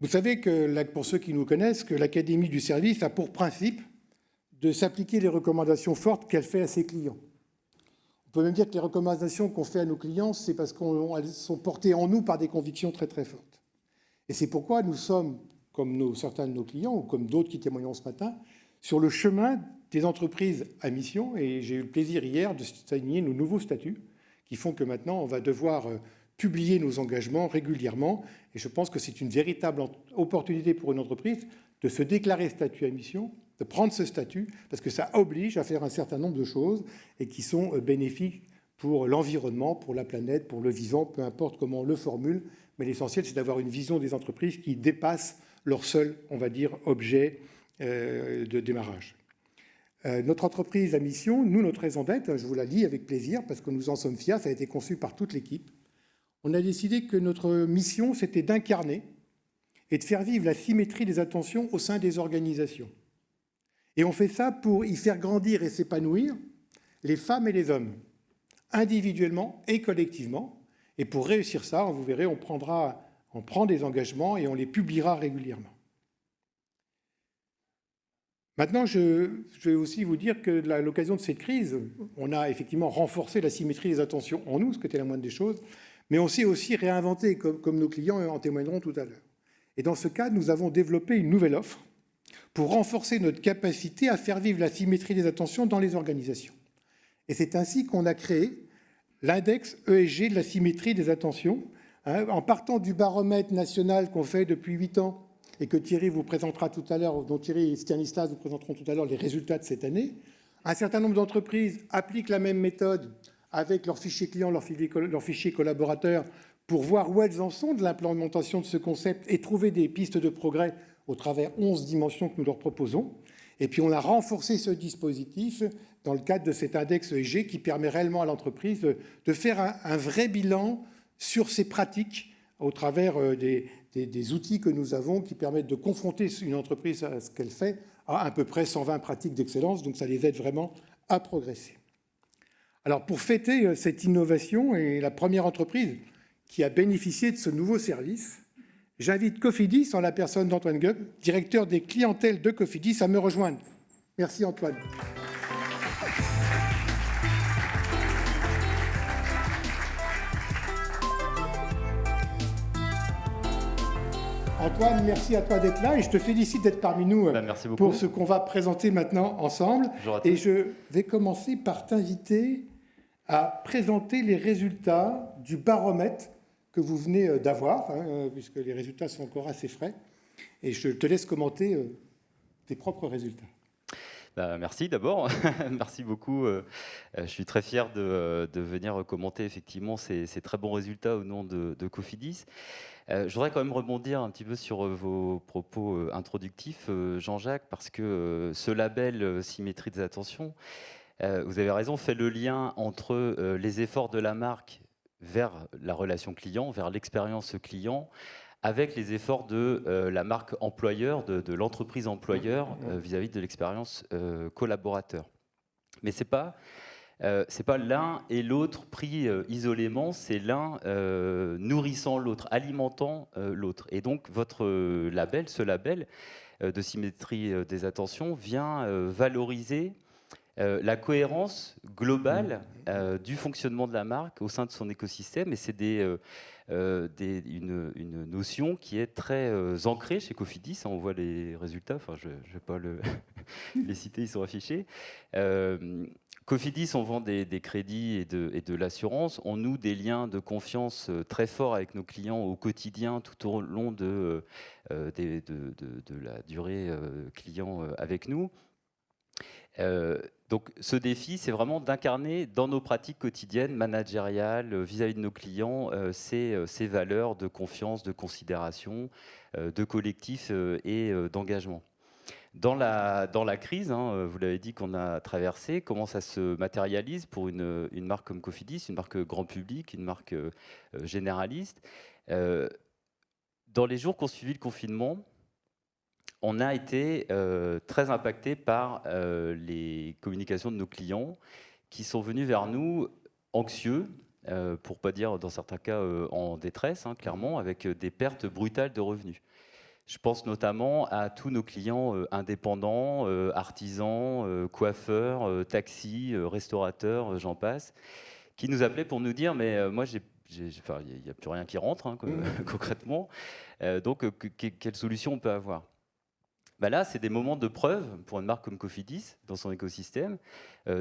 Vous savez que, pour ceux qui nous connaissent, que l'Académie du service a pour principe de s'appliquer les recommandations fortes qu'elle fait à ses clients. On peut même dire que les recommandations qu'on fait à nos clients, c'est parce qu'elles sont portées en nous par des convictions très très fortes. Et c'est pourquoi nous sommes, comme certains de nos clients, ou comme d'autres qui témoignent ce matin, sur le chemin des entreprises à mission. Et j'ai eu le plaisir hier de signer nos nouveaux statuts qui font que maintenant on va devoir publier nos engagements régulièrement. Et je pense que c'est une véritable opportunité pour une entreprise de se déclarer statut à mission, de prendre ce statut, parce que ça oblige à faire un certain nombre de choses et qui sont bénéfiques pour l'environnement, pour la planète, pour le vivant, peu importe comment on le formule. Mais l'essentiel, c'est d'avoir une vision des entreprises qui dépasse leur seul, on va dire, objet de démarrage. Notre entreprise à mission, nous, notre raison d'être, je vous la lis avec plaisir, parce que nous en sommes fiers, ça a été conçu par toute l'équipe. On a décidé que notre mission, c'était d'incarner et de faire vivre la symétrie des attentions au sein des organisations. Et on fait ça pour y faire grandir et s'épanouir les femmes et les hommes, individuellement et collectivement. Et pour réussir ça, vous verrez, on prend des engagements et on les publiera régulièrement. Maintenant, je vais aussi vous dire que à l'occasion de cette crise, on a effectivement renforcé la symétrie des attentions en nous, ce qui était la moindre des choses, mais on s'est aussi réinventé, comme nos clients en témoigneront tout à l'heure. Et dans ce cadre, nous avons développé une nouvelle offre pour renforcer notre capacité à faire vivre la symétrie des attentions dans les organisations. Et c'est ainsi qu'on a créé l'index ESG de la symétrie des attentions, en partant du baromètre national qu'on fait depuis 8 ans et que Thierry vous présentera tout à l'heure, dont Thierry et Stanislas vous présenteront tout à l'heure les résultats de cette année. Un certain nombre d'entreprises appliquent la même méthode avec leurs fichiers clients, leurs fichiers collaborateurs, pour voir où elles en sont de l'implémentation de ce concept et trouver des pistes de progrès au travers 11 dimensions que nous leur proposons. Et puis on a renforcé ce dispositif dans le cadre de cet index ESG qui permet réellement à l'entreprise de faire un vrai bilan sur ses pratiques au travers des outils que nous avons qui permettent de confronter une entreprise à ce qu'elle fait à peu près 120 pratiques d'excellence. Donc ça les aide vraiment à progresser. Alors pour fêter cette innovation et la première entreprise qui a bénéficié de ce nouveau service, j'invite Cofidis, en la personne d'Antoine Goeb, directeur des clientèles de Cofidis, à me rejoindre. Merci Antoine. Antoine, merci à toi d'être là et je te félicite d'être parmi nous pour ce qu'on va présenter maintenant ensemble. Et je vais commencer par t'inviter à présenter les résultats du baromètre que vous venez d'avoir, puisque les résultats sont encore assez frais. Et je te laisse commenter tes propres résultats. Merci d'abord, merci beaucoup. Je suis très fier de venir commenter effectivement ces très bons résultats au nom de Cofidis. Je voudrais quand même rebondir un petit peu sur vos propos introductifs, Jean-Jacques, parce que ce label symétrie des attentions, vous avez raison, fait le lien entre les efforts de la marque vers la relation client, vers l'expérience client, avec les efforts de la marque employeur, de l'entreprise employeur vis-à-vis de l'expérience collaborateur. Mais c'est pas l'un et l'autre pris isolément, c'est l'un nourrissant l'autre, alimentant l'autre. Et donc votre label, ce label de symétrie des attentions vient valoriser la cohérence globale du fonctionnement de la marque au sein de son écosystème. Et c'est une notion qui est très ancrée chez Cofidis. On voit les résultats, enfin, je ne vais pas les citer, ils sont affichés. Cofidis, on vend des crédits et de l'assurance. On noue des liens de confiance très forts avec nos clients au quotidien, tout au long de la durée client avec nous. Donc ce défi, c'est vraiment d'incarner dans nos pratiques quotidiennes, managériales, vis-à-vis de nos clients, ces valeurs de confiance, de considération, de collectif et d'engagement. Dans la crise, vous l'avez dit qu'on a traversé, comment ça se matérialise pour une marque comme Cofidis, une marque grand public, une marque généraliste. Dans les jours qui ont suivi le confinement, on a été très impacté par les communications de nos clients qui sont venus vers nous anxieux, pour ne pas dire dans certains cas en détresse, clairement, avec des pertes brutales de revenus. Je pense notamment à tous nos clients indépendants, artisans, coiffeurs, taxis, restaurateurs, j'en passe, qui nous appelaient pour nous dire, mais moi, enfin, il n'y a plus rien qui rentre, hein, concrètement. Quelle solution on peut avoir? Bah là, c'est des moments de preuve pour une marque comme Cofidis, dans son écosystème,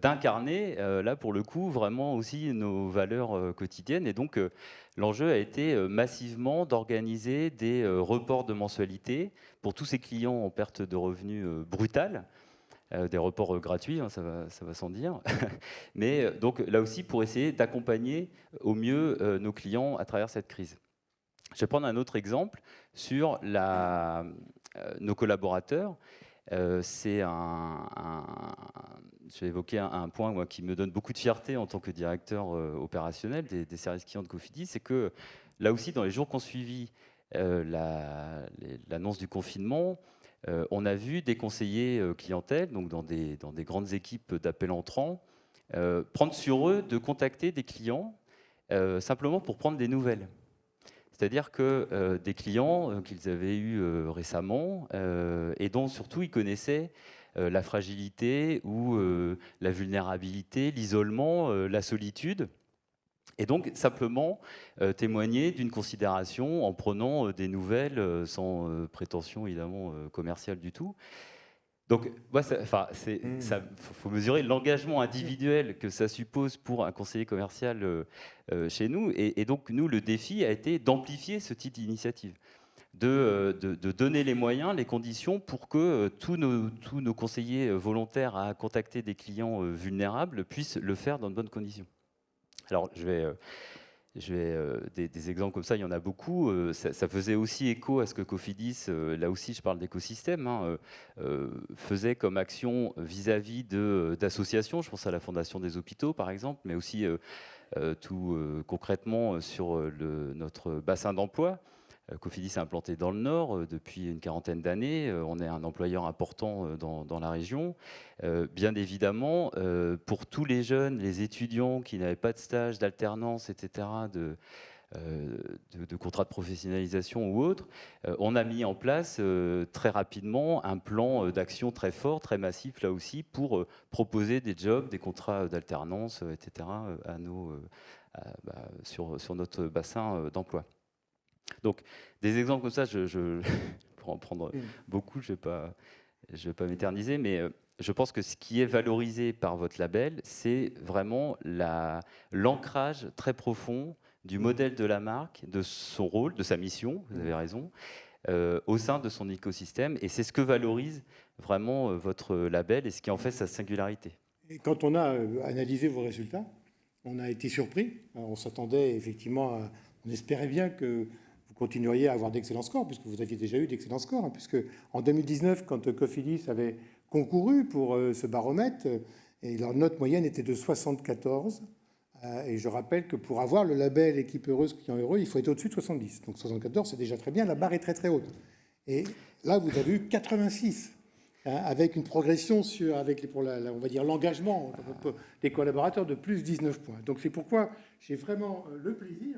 d'incarner, là, pour le coup, vraiment aussi nos valeurs quotidiennes. Et donc, l'enjeu a été massivement d'organiser des reports de mensualité pour tous ces clients en perte de revenus brutale, des reports gratuits, hein, ça va sans dire. Mais donc, là aussi, pour essayer d'accompagner au mieux nos clients à travers cette crise. Je vais prendre un autre exemple sur nos collaborateurs. C'est je vais évoquer un point moi, qui me donne beaucoup de fierté en tant que directeur opérationnel des services clients de Cofidis, c'est que là aussi, dans les jours qui ont suivi l'annonce du confinement, on a vu des conseillers clientèle, donc dans des grandes équipes d'appel entrant, prendre sur eux de contacter des clients simplement pour prendre des nouvelles. C'est-à-dire que des clients qu'ils avaient eus récemment et dont surtout ils connaissaient la fragilité ou la vulnérabilité, l'isolement, la solitude. Et donc simplement témoigner d'une considération en prenant des nouvelles sans prétention évidemment commerciale du tout. Donc, moi, faut mesurer l'engagement individuel que ça suppose pour un conseiller commercial chez nous. Et donc, nous, le défi a été d'amplifier ce type d'initiative, de donner les moyens, les conditions pour que tous nos conseillers volontaires à contacter des clients vulnérables puissent le faire dans de bonnes conditions. Alors, des exemples comme ça, il y en a beaucoup. Ça faisait aussi écho à ce que Cofidis, là aussi je parle d'écosystème, hein, faisait comme action vis-à-vis d'associations. Je pense à la Fondation des hôpitaux par exemple, mais aussi tout concrètement sur notre bassin d'emploi. Cofidis est implanté dans le Nord depuis une quarantaine d'années. On est un employeur important dans la région. Bien évidemment, pour tous les jeunes, les étudiants qui n'avaient pas de stage, d'alternance, etc., de contrat de professionnalisation ou autre, on a mis en place très rapidement un plan d'action très fort, très massif là aussi, pour proposer des jobs, des contrats d'alternance, etc., sur notre bassin d'emploi. Donc, des exemples comme ça, pour en prendre beaucoup, je ne vais pas m'éterniser, mais je pense que ce qui est valorisé par votre label, c'est vraiment l'ancrage très profond du modèle de la marque, de son rôle, de sa mission, vous avez raison, au sein de son écosystème. Et c'est ce que valorise vraiment votre label et ce qui en fait sa singularité. Et quand on a analysé vos résultats, on a été surpris. On s'attendait effectivement on espérait bien que vous continueriez à avoir d'excellents scores, puisque vous aviez déjà eu d'excellents scores. Hein, puisque en 2019, quand Cofidis avait concouru pour ce baromètre, et leur note moyenne était de 74. Et je rappelle que pour avoir le label équipe heureuse, client heureux, il faut être au-dessus de 70. Donc 74, c'est déjà très bien. La barre est très très haute. Et là, vous avez eu 86. Avec une progression on va dire l'engagement des collaborateurs de plus 19 points. Donc c'est pourquoi j'ai vraiment le plaisir,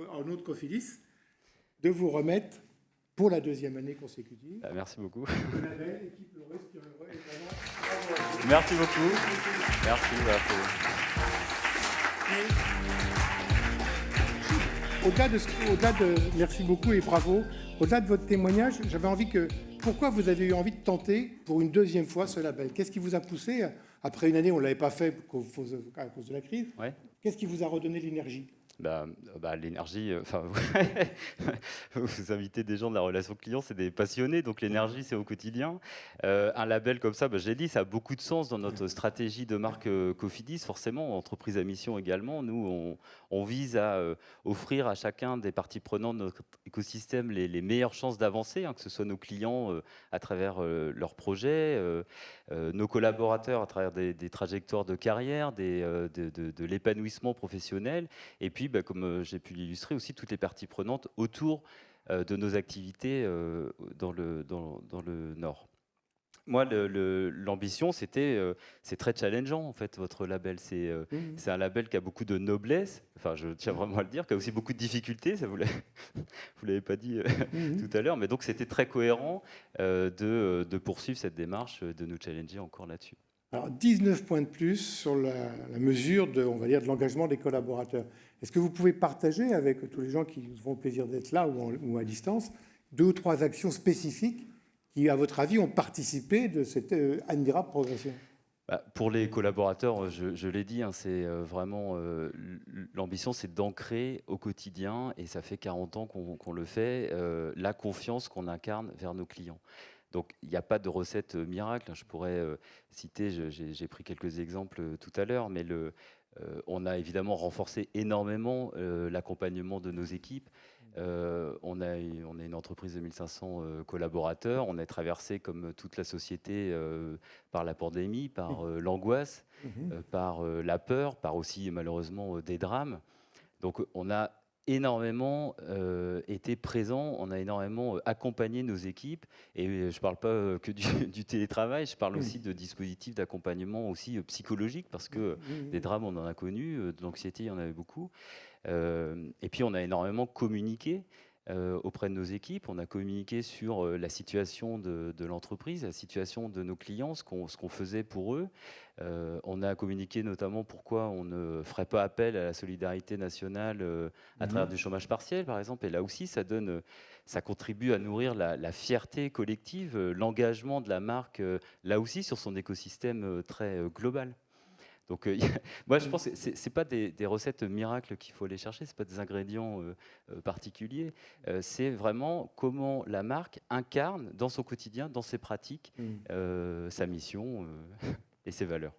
en nom de Cofidis, de vous remettre pour la deuxième année consécutive. Merci beaucoup. Le label équipe heureuse, client heureux, évidemment. Merci beaucoup. Merci. Merci beaucoup et bravo. Au-delà de votre témoignage, j'avais envie pourquoi vous avez eu envie de tenter pour une deuxième fois ce label? Qu'est-ce qui vous a poussé? Après une année, on ne l'avait pas fait à cause de la crise. Ouais. Qu'est-ce qui vous a redonné l'énergie? L'énergie, vous invitez des gens de la relation client, c'est des passionnés, donc l'énergie, c'est au quotidien. Un label comme ça, je l'ai dit, ça a beaucoup de sens dans notre stratégie de marque Cofidis, forcément, entreprise à mission également. Nous, on vise à offrir à chacun des parties prenantes de notre écosystème les meilleures chances d'avancer, hein, que ce soit nos clients à travers leurs projets, nos collaborateurs à travers des trajectoires de carrière, de l'épanouissement professionnel, et puis, comme j'ai pu l'illustrer, aussi toutes les parties prenantes autour de nos activités dans le Nord. Moi, l'ambition, c'est très challengeant, en fait, votre label. Mhm. C'est un label qui a beaucoup de noblesse, enfin, je tiens vraiment à le dire, qui a aussi beaucoup de difficultés, ça vous l'avez pas dit tout Mhm. à l'heure, mais donc c'était très cohérent de poursuivre cette démarche, de nous challenger encore là-dessus. Alors, 19 points de plus sur la mesure de, on va dire, de l'engagement des collaborateurs. Est-ce que vous pouvez partager avec tous les gens qui nous font le plaisir d'être là ou à distance, 2 ou 3 actions spécifiques qui, à votre avis, ont participé de cette admirable progression? Bah, pour les collaborateurs, je l'ai dit, hein, c'est vraiment l'ambition, c'est d'ancrer au quotidien, et ça fait 40 ans qu'on le fait, la confiance qu'on incarne vers nos clients. Donc, il n'y a pas de recette miracle, hein. Je pourrais citer, j'ai pris quelques exemples tout à l'heure, mais on a évidemment renforcé énormément l'accompagnement de nos équipes. On est une entreprise de 1500 collaborateurs. On est traversé, comme toute la société, par la pandémie, par l'angoisse, Mhm. par la peur, par aussi malheureusement des drames. Donc on a énormément été présent, on a énormément accompagné nos équipes, et je ne parle pas que du télétravail, je parle Mhm. aussi de dispositifs d'accompagnement aussi psychologique, parce que des Mhm. drames on en a connu, de l'anxiété il y en avait beaucoup. Et puis on a énormément communiqué auprès de nos équipes, on a communiqué sur la situation de l'entreprise, la situation de nos clients, ce qu'on faisait pour eux. On a communiqué notamment pourquoi on ne ferait pas appel à la solidarité nationale à travers Mhm. du chômage partiel, par exemple. Et là aussi, ça contribue à nourrir la fierté collective, l'engagement de la marque, là aussi sur son écosystème très global. Donc, moi, je pense que c'est pas des recettes miracles qu'il faut aller chercher, c'est pas des ingrédients particuliers. C'est vraiment comment la marque incarne dans son quotidien, dans ses pratiques, Mhm. sa mission et ses valeurs.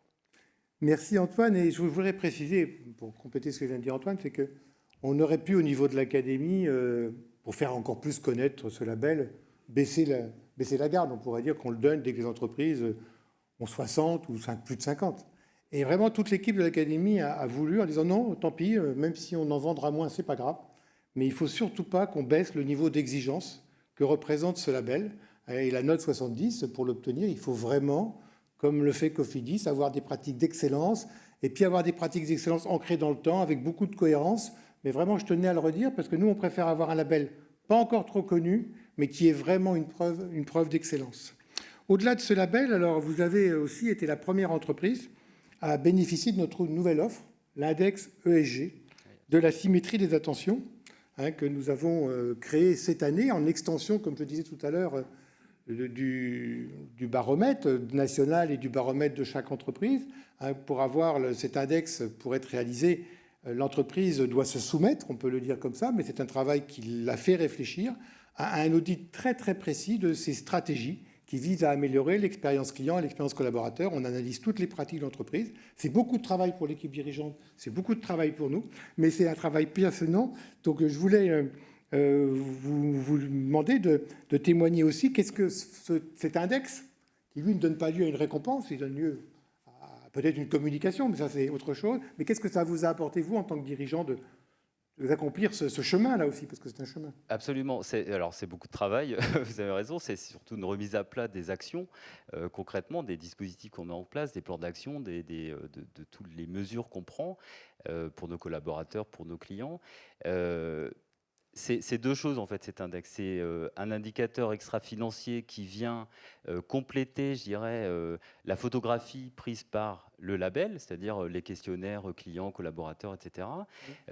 Merci Antoine. Et je voudrais préciser, pour compléter ce que vient de dire Antoine, c'est que on aurait pu, au niveau de l'académie, pour faire encore plus connaître ce label, baisser la garde. On pourrait dire qu'on le donne dès que les entreprises ont 60 ou plus de 50. Et vraiment, toute l'équipe de l'académie a voulu, en disant non, tant pis, même si on en vendra moins, c'est pas grave. Mais il faut surtout pas qu'on baisse le niveau d'exigence que représente ce label. Et la note 70, pour l'obtenir, il faut vraiment, comme le fait Cofidis, avoir des pratiques d'excellence, et puis avoir des pratiques d'excellence ancrées dans le temps, avec beaucoup de cohérence. Mais vraiment, je tenais à le redire, parce que nous, on préfère avoir un label pas encore trop connu, mais qui est vraiment une preuve d'excellence. Au-delà de ce label, alors vous avez aussi été la première entreprise à bénéficier de notre nouvelle offre, l'index ESG, de la symétrie des attentions, hein, que nous avons créé cette année en extension, comme je disais tout à l'heure, du baromètre national et du baromètre de chaque entreprise. Hein, pour avoir cet index, pour être réalisé, l'entreprise doit se soumettre, on peut le dire comme ça, mais c'est un travail qui l'a fait réfléchir à un audit très très précis de ses stratégies qui vise à améliorer l'expérience client et l'expérience collaborateur. On analyse toutes les pratiques d'entreprise. C'est beaucoup de travail pour l'équipe dirigeante, c'est beaucoup de travail pour nous, mais c'est un travail passionnant. Donc je voulais vous demander de témoigner aussi qu'est-ce que cet index, qui lui ne donne pas lieu à une récompense, il donne lieu à peut-être une communication, mais ça c'est autre chose. Mais qu'est-ce que ça vous a apporté, vous, en tant que dirigeant, d'accomplir ce chemin-là aussi, parce que c'est un chemin. Absolument. Alors, c'est beaucoup de travail, vous avez raison. C'est surtout une remise à plat des actions, concrètement, des dispositifs qu'on met en place, des plans d'action, de toutes les mesures qu'on prend pour nos collaborateurs, pour nos clients. C'est deux choses en fait cet index. C'est un indicateur extra-financier qui vient compléter, je dirais, la photographie prise par le label, c'est-à-dire les questionnaires clients, collaborateurs, etc.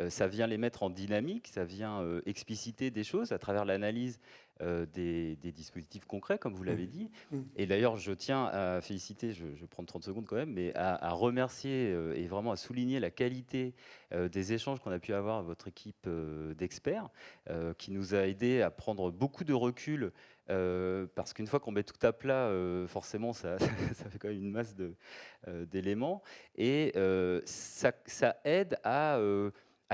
Ça vient les mettre en dynamique, ça vient expliciter des choses à travers l'analyse des dispositifs concrets, comme vous l'avez dit. Et d'ailleurs, je tiens à féliciter, je vais prendre 30 secondes quand même, mais à remercier et vraiment à souligner la qualité des échanges qu'on a pu avoir avec votre équipe d'experts, qui nous a aidé à prendre beaucoup de recul, parce qu'une fois qu'on met tout à plat, forcément, ça, ça fait quand même une masse d'éléments, et ça aide à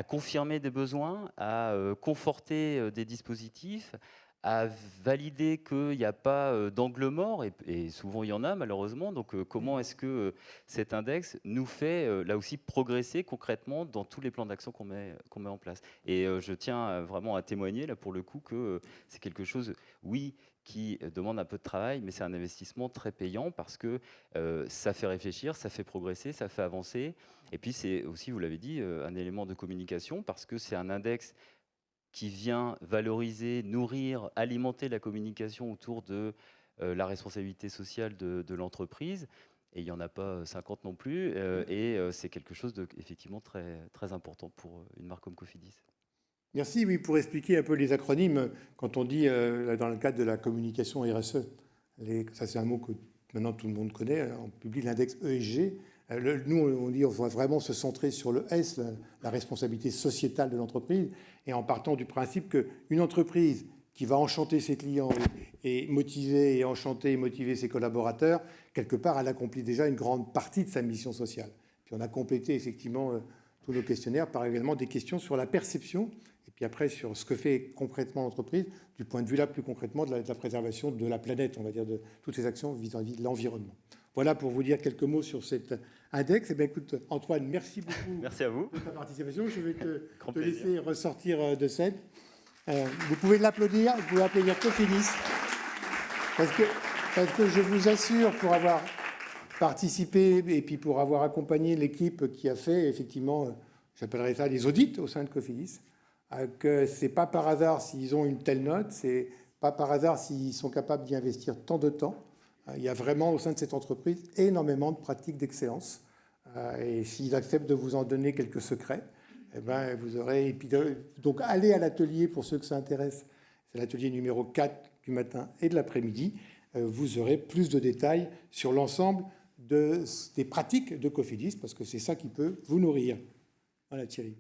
confirmer des besoins, à conforter des dispositifs, à valider qu'il n'y a pas d'angle mort, et souvent il y en a malheureusement. Donc comment est-ce que cet index nous fait là aussi progresser concrètement dans tous les plans d'action qu'on met en place. Et je tiens vraiment à témoigner là pour le coup que c'est quelque chose, oui, qui demande un peu de travail, mais c'est un investissement très payant parce que ça fait réfléchir, ça fait progresser, ça fait avancer. Et puis c'est aussi, vous l'avez dit, un élément de communication parce que c'est un index qui vient valoriser, nourrir, alimenter la communication autour de la responsabilité sociale de l'entreprise. Et il n'y en a pas 50 non plus. Et c'est quelque chose de effectivement très, très important pour une marque comme Cofidis. Merci, oui, pour expliquer un peu les acronymes, quand on dit dans le cadre de la communication RSE, ça c'est un mot que maintenant tout le monde connaît, on publie l'index ESG. Nous, on dit qu'on va vraiment se centrer sur le S, la responsabilité sociétale de l'entreprise, et en partant du principe qu'une entreprise qui va enchanter ses clients et motiver et enchanter et motiver ses collaborateurs, quelque part, elle accomplit déjà une grande partie de sa mission sociale. Puis on a complété effectivement tous nos questionnaires par également des questions sur la perception et puis après sur ce que fait concrètement l'entreprise du point de vue là plus concrètement de la préservation de la planète, on va dire de toutes ces actions vis-à-vis de l'environnement. Voilà pour vous dire quelques mots sur cet index. Eh bien, écoute, Antoine, merci beaucoup Merci à vous. de ta participation. Je vais te plaisir. laisser ressortir de scène. Vous pouvez l'applaudir, vous pouvez applaudir Cofidis. Parce que je vous assure, pour avoir participé et puis pour avoir accompagné l'équipe qui a fait, effectivement, j'appellerais ça les audits au sein de Cofidis, que ce n'est pas par hasard s'ils ont une telle note, c'est pas par hasard s'ils sont capables d'y investir tant de temps. Il y a vraiment au sein de cette entreprise énormément de pratiques d'excellence. Et s'ils acceptent de vous en donner quelques secrets, eh ben, vous aurez... Et puis donc, allez à l'atelier pour ceux que ça intéresse. C'est l'atelier numéro 4 du matin et de l'après-midi. Vous aurez plus de détails sur l'ensemble des pratiques de Cofidis, parce que c'est ça qui peut vous nourrir. Voilà, Thierry.